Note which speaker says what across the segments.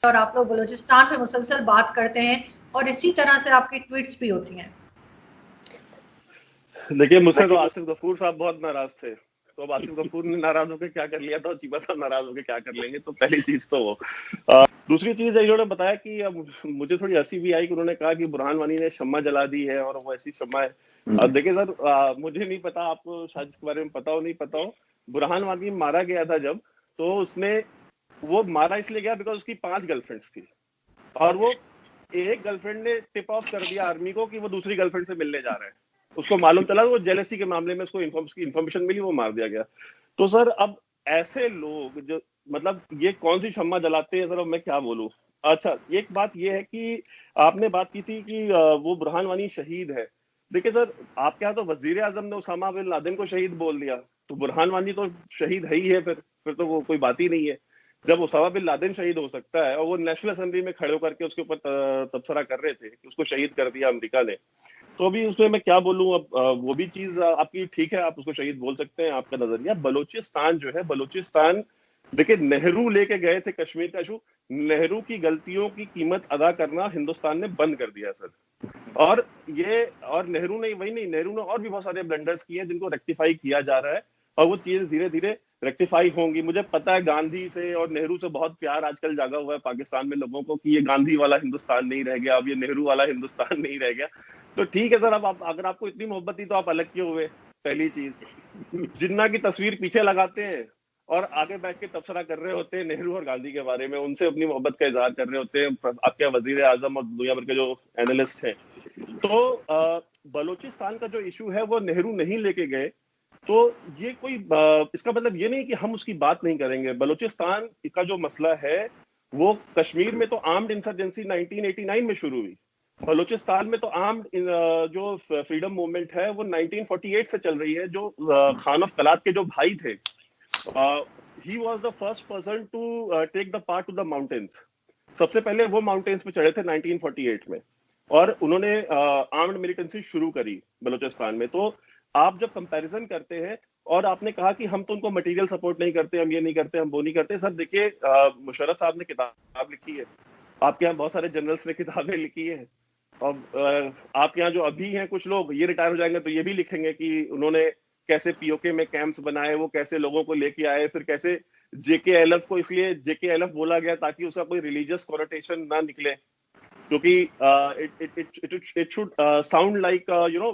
Speaker 1: और आप लोग बलूचिस्तान पे मुसलसल बात करते हैं और इसी तरह से आपकी ट्वीट्स भी होती हैं।
Speaker 2: देखिए, मुझसे तो आसिफ गफूर साहब बहुत नाराज थे, तो अब आसिफ गफूर ने नाराज होकर क्या कर लिया था, चीमा साहब नाराज होकर क्या कर लेंगे। तो पहली चीज तो वो। दूसरी चीज इन्होंने बताया कि अब मुझे थोड़ी हंसी भी आई कि उन्होंने कहा कि बुरहान वानी ने शम्मा जला दी है और वो ऐसी शम्मा है। अब देखिए सर, मुझे नहीं पता, आपको शायद इसके बारे में पता हो नहीं पता हो, बुरहान वानी मारा गया था जब, तो उसने वो मारा इसलिए गया बिकॉज उसकी 5 गर्लफ्रेंड्स थी और वो एक गर्लफ्रेंड ने टिप ऑफ कर दिया आर्मी को कि वो दूसरी गर्लफ्रेंड से मिलने जा रहे हैं। उसको मालूम चला, वो जेलसी के मामले में उसको इन्फॉर्मेशन मिली, वो मार दिया गया। तो सर अब ऐसे लोग जो, मतलब ये कौन सी शम्मा जलाते हैं सर, अब मैं क्या बोलूं। अच्छा, एक बात ये है कि आपने बात की थी कि वो बुरहान वानी शहीद है। देखिए सर, आपके यहाँ तो वजीर आजम ने उसामा बिन लादेन को शहीद बोल दिया, तो बुरहान वानी तो शहीद है ही है, फिर तो वो कोई बात ही नहीं है। जब उसामा बिन लादेन शहीद हो सकता है और वो नेशनल असेंबली में खड़े होकर के उसके ऊपर तबसरा कर रहे थे कि उसको शहीद कर दिया अमेरिका ने, तो अभी उसमें मैं क्या बोलूं। अब वो भी चीज आपकी ठीक है, आप उसको शहीद बोल सकते हैं, आपका नजरिया। बलूचिस्तान जो है, बलूचिस्तान देखिए, नेहरू लेके गए थे कश्मीर का इशू, नेहरू की गलतियों की कीमत अदा करना हिंदुस्तान ने बंद कर दिया सर। और नेहरू ने वही नहीं, नेहरू ने और भी बहुत सारे ब्लंडर्स किए जिनको रेक्टिफाई किया जा रहा है और वो चीजें धीरे धीरे रेक्टिफाई होंगी। मुझे पता है गांधी से और नेहरू से बहुत प्यार आजकल जागा हुआ है पाकिस्तान में लोगों को कि ये गांधी वाला हिंदुस्तान नहीं रह गया, अब ये नेहरू वाला हिंदुस्तान नहीं रह गया। तो ठीक है सर, अब अगर आपको इतनी मोहब्बत थी तो आप अलग क्यों हुए। पहली चीज, जिन्ना की तस्वीर पीछे लगाते हैं और आगे बैठ के तबसरा कर रहे होते हैं नेहरू और गांधी के बारे में, उनसे अपनी मोहब्बत का इजहार कर रहे होते हैं आपके वजीर आजम और दुनिया भर के जो एनालिस्ट हैं। तो बलूचिस्तान का जो इशू है वो नेहरू नहीं लेके गए, तो ये कोई इसका मतलब ये नहीं कि हम उसकी बात नहीं करेंगे। बलूचिस्तान का जो मसला है वो, कश्मीर में तो आर्म्ड इंसर्जेंसी 1989 में शुरू हुई, बलूचिस्तान में तो आर्म्ड जो फ्रीडम मूवमेंट है वो 1948 से चल रही है। जो खान ऑफ कलात के जो भाई थे, he was the first person to take the part to the mountains. सबसे पहले वो माउंटेन्स पे चढ़े थे 1948 में और उन्होंने आर्म्ड मिलिटेंसी शुरू करी बलूचिस्तान में। तो आप जब कंपैरिजन करते हैं, और आपने कहा कि हम तो उनको मटेरियल सपोर्ट नहीं करते, हम ये नहीं करते, हम वो नहीं करते। सर देखिए, मुशर्रफ साहब ने किताब लिखी है, आपके यहाँ बहुत सारे जनरल्स ने किताबें लिखी है, और आपके यहाँ जो अभी हैं कुछ लोग, ये रिटायर हो जाएंगे तो ये भी लिखेंगे कि उन्होंने कैसे पीओके में कैंप्स बनाए, वो कैसे लोगों को लेके आए, फिर कैसे जेकेएलएफ को इसलिए जेकेएलएफ बोला गया ताकि उसका कोई रिलीजियस कॉनोटेशन ना निकले, क्योंकि it should sound like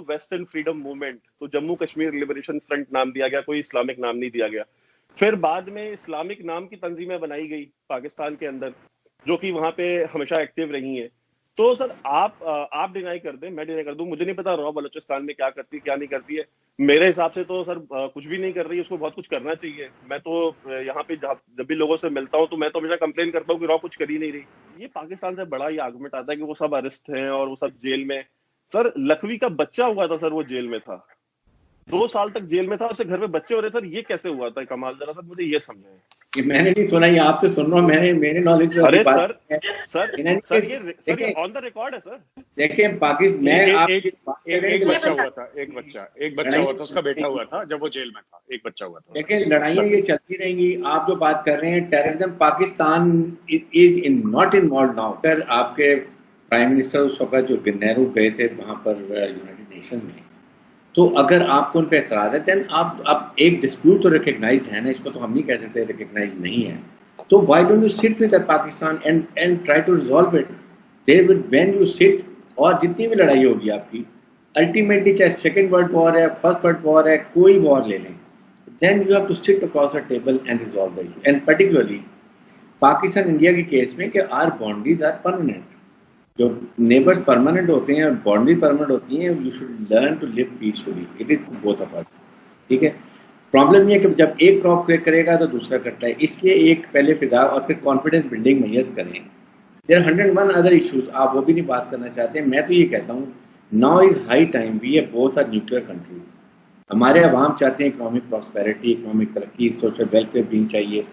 Speaker 2: western freedom movement. तो जम्मू कश्मीर लिबरेशन फ्रंट नाम दिया गया, कोई इस्लामिक नाम नहीं दिया गया। फिर बाद में इस्लामिक नाम की तंजीमें बनाई गई पाकिस्तान के अंदर, जो कि वहां पे हमेशा एक्टिव रही हैं। तो सर आप डिनाई कर दें, मैं डिनाई कर दूं, मुझे नहीं पता रॉ बलूचिस्तान में क्या करती है क्या नहीं करती है। मेरे हिसाब से तो सर कुछ भी नहीं कर रही है, उसको बहुत कुछ करना चाहिए। मैं तो यहाँ पे जब भी लोगों से मिलता हूँ तो मैं तो हमेशा कंप्लेन करता हूँ कि रॉ कुछ कर ही नहीं रही। ये पाकिस्तान से बड़ा ही आर्गुमेंट आता है कि वो सब अरेस्ट हैं और वो सब जेल में। सर लखवी का बच्चा हुआ था सर, वो जेल में था, 2 साल तक जेल में था, उसके घर में बच्चे हो रहे। सर ये कैसे हुआ था कमाल, जरा सर मुझे ये समझाएं।
Speaker 3: मैंने नहीं सुना, ये आपसे सुन रहा हूँ, मेरे नॉलेज में
Speaker 2: अरे सर ये ऑन द रिकॉर्ड है सर।
Speaker 3: देखिए पाकिस्तान में
Speaker 4: एक बच्चा हुआ था, एक बच्चा हुआ था, उसका बेटा हुआ था जब वो जेल में था, एक बच्चा हुआ था।
Speaker 3: देखिए लड़ाइयाँ ये चलती रहेंगी। आप जो बात कर रहे हैं terrorism, Pakistan is in not involve now. फिर आपके प्राइम मिनिस्टर उस वक्त जो नेहरू गए थे वहां पर यूनाइटेड नेशन में, तो अगर आपको उन पर एतराज है देन आप एक डिस्प्यूट तो रिकग्नाइज है ना, इसको तो हम नहीं कह सकते रिकग्नाइज नहीं है। तो why don't you sit with Pakistan and try to resolve it there with when you sit. और जितनी भी लड़ाई होगी आपकी, अल्टीमेटली चाहे सेकेंड वर्ल्ड वॉर है, फर्स्ट वर्ल्ड वॉर है, कोई वॉर ले लें, then you have to sit across the table and resolve the issue. And particularly Pakistan India के केस में कि आर बाउंड्रीज आर परमानेंट, जो नेबर्स परमानेंट होते हैं, बाउंड्री परमानेंट होती हैं। You should learn to live peacefully, it is both of us. ठीक है, प्रॉब्लम ये है कि जब एक क्रॉप क्लियर करेगा तो दूसरा करता है, इसलिए एक पहले फिदा और फिर कॉन्फिडेंस बिल्डिंग मेजर्स करें। देयर 101 अदर इशूज, आप वो भी नहीं बात करना चाहते। मैं तो ये कहता हूँ now is high time, we are both are nuclear countries. हमारे अवाम चाहते हैं इकोनॉमिक प्रॉस्पेरिटी, इकोनॉमिक तरक्की, सोशल वेलफेयर भी चाहिए।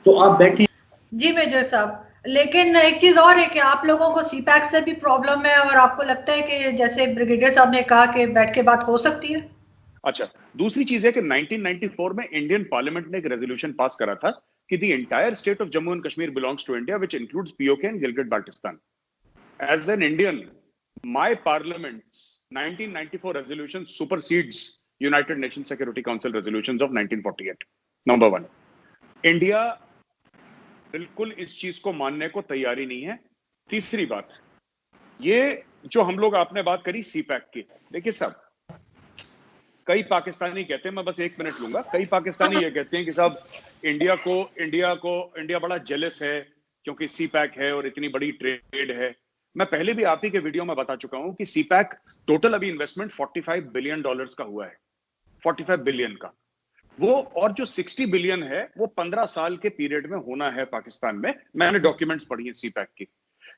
Speaker 3: तो आप बैठे
Speaker 1: जी मेजर साहब, लेकिन एक चीज और है कि आप लोगों को सीपैक से भी प्रॉब्लम है और आपको लगता है कि जैसे ब्रिगेडियर साहब ने कहा कि बैठ के बात हो सकती है।
Speaker 4: अच्छा, दूसरी चीज है कि 1994 में इंडियन पार्लियामेंट ने एक रेजोल्यूशन पास करा था कि the entire state of Jammu and Kashmir belongs to India, which includes POK and Gilgit-Baltistan. As an Indian, my parliament's 1994 resolution supersedes United Nations Security Council resolutions of 1948. Number one, India बिल्कुल इस चीज को मानने को तैयारी नहीं है। तीसरी बात, ये जो हम लोग आपने बात करी सीपैक की, देखिए साहब, कई पाकिस्तानी कहते हैं, मैं बस 1 मिनट लूंगा, कई पाकिस्तानी ये कहते हैं कि साहब इंडिया बड़ा जेलस है क्योंकि सीपैक है और इतनी बड़ी ट्रेड है। मैं पहले भी आप ही के वीडियो में बता चुका हूं कि सीपैक टोटल अभी इन्वेस्टमेंट $45 बिलियन का हुआ है, 45 बिलियन का वो, और जो 60 बिलियन है वो 15 साल के पीरियड में होना है पाकिस्तान में। मैंने डॉक्यूमेंट्स पढ़ी है सीपैक की,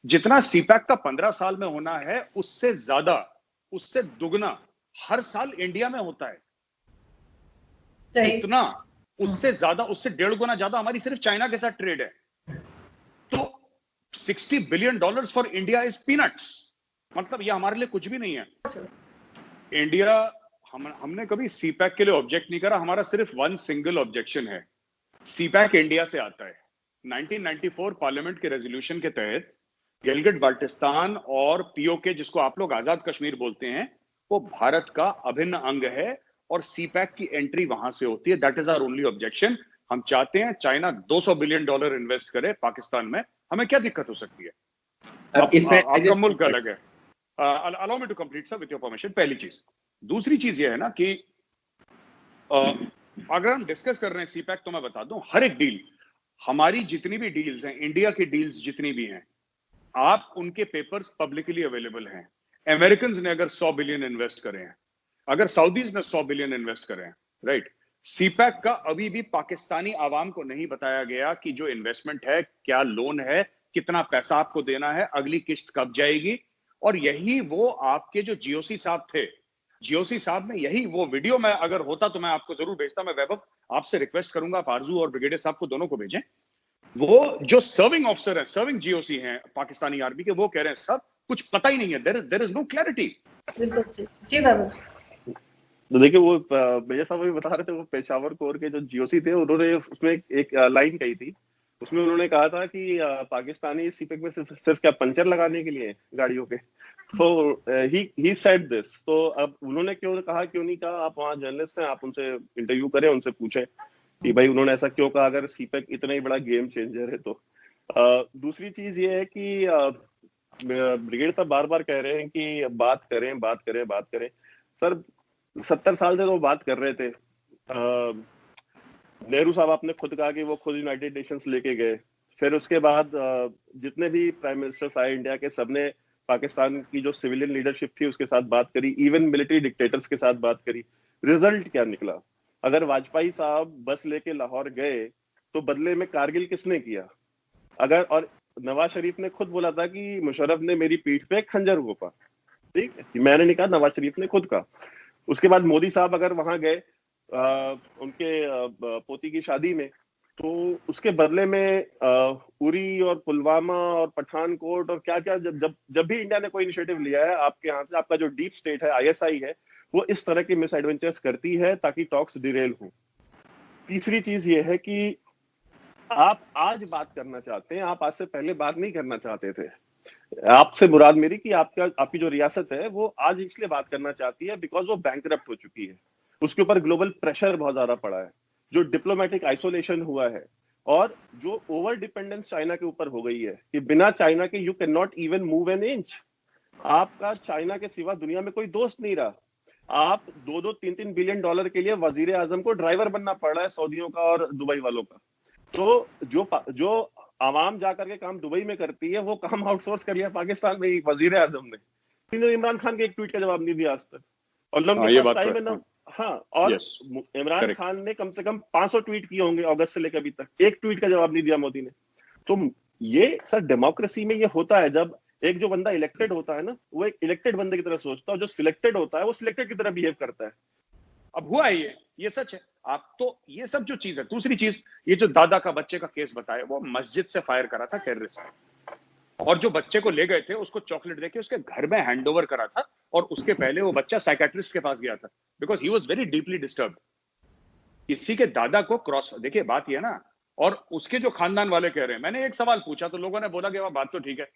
Speaker 4: जितना सीपैक का 15 साल में होना है उससे ज्यादा, उससे दुगना हर साल इंडिया में होता है। इतना, उससे ज्यादा, उससे 1.5 गुना ज्यादा हमारी सिर्फ चाइना के साथ ट्रेड है। तो $60 billion for India is peanuts, मतलब ये हमारे लिए कुछ भी नहीं है। इंडिया, हमने कभी सीपैक के लिए ऑब्जेक्ट नहीं करा, हमारा सिर्फ वन सिंगल ऑब्जेक्शन है, सीपैक इंडिया से आता है। 1994 पार्लियामेंट के रेजोल्यूशन के तहत गिलगिट बाल्टिस्तान और पीओके, जिसको आप लोग आजाद कश्मीर बोलते हैं, वो भारत का अभिन्न अंग है और सीपैक की एंट्री वहां से होती है। That is our only objection. हम चाहते हैं चाइना $200 बिलियन इन्वेस्ट करे पाकिस्तान में, हमें क्या दिक्कत हो सकती है? आपका मुल्क अलग है। Allow me to complete sir with your permission. पहली चीज। दूसरी चीज ये है ना कि अगर हम डिस्कस कर रहे हैं सीपैक, तो मैं बता दूं, हर एक डील, हमारी जितनी भी डील्स हैं, इंडिया की डील्स जितनी भी हैं, आप उनके पेपर्स पब्लिकली अवेलेबल हैं। अमेरिकन ने अगर 100 बिलियन इन्वेस्ट करे हैं, अगर सऊदीज ने 100 बिलियन इन्वेस्ट करे हैं, राइट, सीपैक का अभी भी पाकिस्तानी आवाम को नहीं बताया गया कि जो इन्वेस्टमेंट है, क्या लोन है, कितना पैसा आपको देना है, अगली किस्त कब जाएगी। और यही वो आपके जो जीओसी साहब थे, जीओसी साहब ने यही वो वीडियो, में अगर होता तो मैं आपको जरूर भेजता। मैं वैभव आपसे रिक्वेस्ट करूंगा, आप आरजू और ब्रिगेडियर साहब को दोनों को भेजें। वो जो सर्विंग ऑफिसर है, सर्विंग जीओसी हैं पाकिस्तानी आर्मी के, वो कह रहे हैं साहब कुछ पता ही नहीं है, देयर इज नो क्लैरिटी।
Speaker 1: जी बाबू।
Speaker 2: तो देखिए, वो मेजर साहब भी बता रहे थे, वो पेशावर कोर के जो जीओसी थे, उन्होंने उसमें एक लाइन कही थी, उसमें उन्होंने कहा था कि पाकिस्तानी सीपैक में सिर्फ क्या पंचर लगाने के लिए गाड़ियों के, तो ही सेड दिस। तो अब उन्होंने क्यों नहीं कहा, आप वहाँ जर्नलिस्ट हैं, आप उनसे इंटरव्यू करें, उनसे पूछें कि भाई उन्होंने ऐसा क्यों कहा, अगर सीपैक इतना ही बड़ा गेम चेंजर है तो। दूसरी चीज ये है कि ब्रिगेड साहब बार बार कह रहे हैं कि बात करें। सर 70 साल से तो बात कर रहे थे। नेहरू साहब, आपने खुद कहा कि वो खुद यूनाइटेड नेशंस लेके गए, फिर उसके बाद जितने भी प्राइम मिनिस्टर्स आए इंडिया के, सबने पाकिस्तान की जो सिविलियन लीडरशिप थी उसके साथ बात करी, इवन मिलिट्री डिक्टेटर्स के साथ बात करी। रिजल्ट क्या निकला? अगर वाजपेयी साहब बस लेके लाहौर गए तो बदले में कारगिल किसने किया? और नवाज शरीफ ने खुद बोला था कि मुशर्रफ ने मेरी पीठ पे खंजर घोंपा, ठीक है, मैंने नहीं कहा, नवाज शरीफ ने खुद कहा। उसके बाद मोदी साहब अगर वहां गए उनके पोती की शादी में, तो उसके बदले में उरी और पुलवामा और पठानकोट और क्या क्या, जब भी इंडिया ने कोई इनिशिएटिव लिया है आपके यहाँ से, आपका जो डीप स्टेट है, आईएसआई है, वो इस तरह के मिस एडवेंचर्स करती है ताकि टॉक्स डिरेल हो। तीसरी चीज ये है कि आप आज बात करना चाहते हैं, आप आज से पहले बात नहीं करना चाहते थे। आपसे मुराद मेरी कि आपकी जो रियासत है वो आज इसलिए बात करना चाहती है बिकॉज वो बैंकरप्ट हो चुकी है, उसके ऊपर ग्लोबल प्रेशर बहुत ज्यादा पड़ा है, जो डिप्लोमेटिक आइसोलेशन हुआ है, और जो ओवर डिपेंडेंस चाइना के ऊपर हो गई है कि बिना चाइना के you can not even move an inch. आपका चाइना के सिवा दुनिया में कोई दोस्त नहीं रहा। आप 2-3 बिलियन डॉलर के लिए वजीर आजम को ड्राइवर बनना पड़ रहा है सऊदियों का और दुबई वालों का। तो जो आवाम जाकर के काम दुबई में करती है, वो काम आउटसोर्स कर लिया पाकिस्तान में वजीर आजम ने। इमरान खान के एक ट्वीट का जवाब नहीं दिया आज तक, और लंबे टाइम में ना। हाँ, और इमरान खान ने कम से कम 500 ट्वीट किए होंगे अगस्त से लेकर अभी तक, एक ट्वीट का जवाब नहीं दिया मोदी ने। तो ये सर डेमोक्रेसी में ये होता है, जब एक जो बंदा इलेक्टेड होता है ना, वो एक इलेक्टेड बंदे की तरह सोचता है, और जो सिलेक्टेड होता है वो सिलेक्टेड की तरह बिहेव करता है।
Speaker 4: अब हुआ है ये सच है। आप तो ये सब जो चीज है। दूसरी चीज, ये जो दादा का बच्चे का केस बताया, वो मस्जिद से फायर करा था टेररिस्ट, और जो बच्चे को ले गए थे उसको चॉकलेट देके उसके घर में हैंडओवर करा था, और उसके पहले वो बच्चा साइकेट्रिस्ट के पास गया था because he was very deeply disturbed. किसी के दादा को क्रॉस, देखिए बात ये ना, और उसके जो खानदान वाले कह रहे हैं, मैंने एक सवाल पूछा तो लोगों ने बोला कि वह बात तो ठीक है,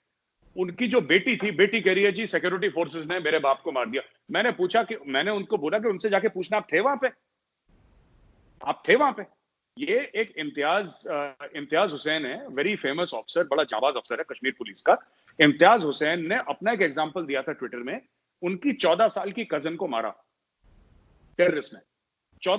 Speaker 4: उनकी जो बेटी थी, बेटी कह रही है जी सिक्योरिटी फोर्सेस ने मेरे बाप को मार दिया। मैंने उनको बोला कि उनसे जाके पूछना, आप थे वहां पे, आप थे वहां पे। ये एक इम्तियाज हुसैन है, वेरी फेमस ऑफिसर, बड़ा जाबाज अफसर है कश्मीर पुलिस का। इम्तियाज हुसैन ने अपना एक एग्जांपल दिया था ट्विटर में, उनकी 14 साल की कजन को मारा टेररिस्ट ने। 14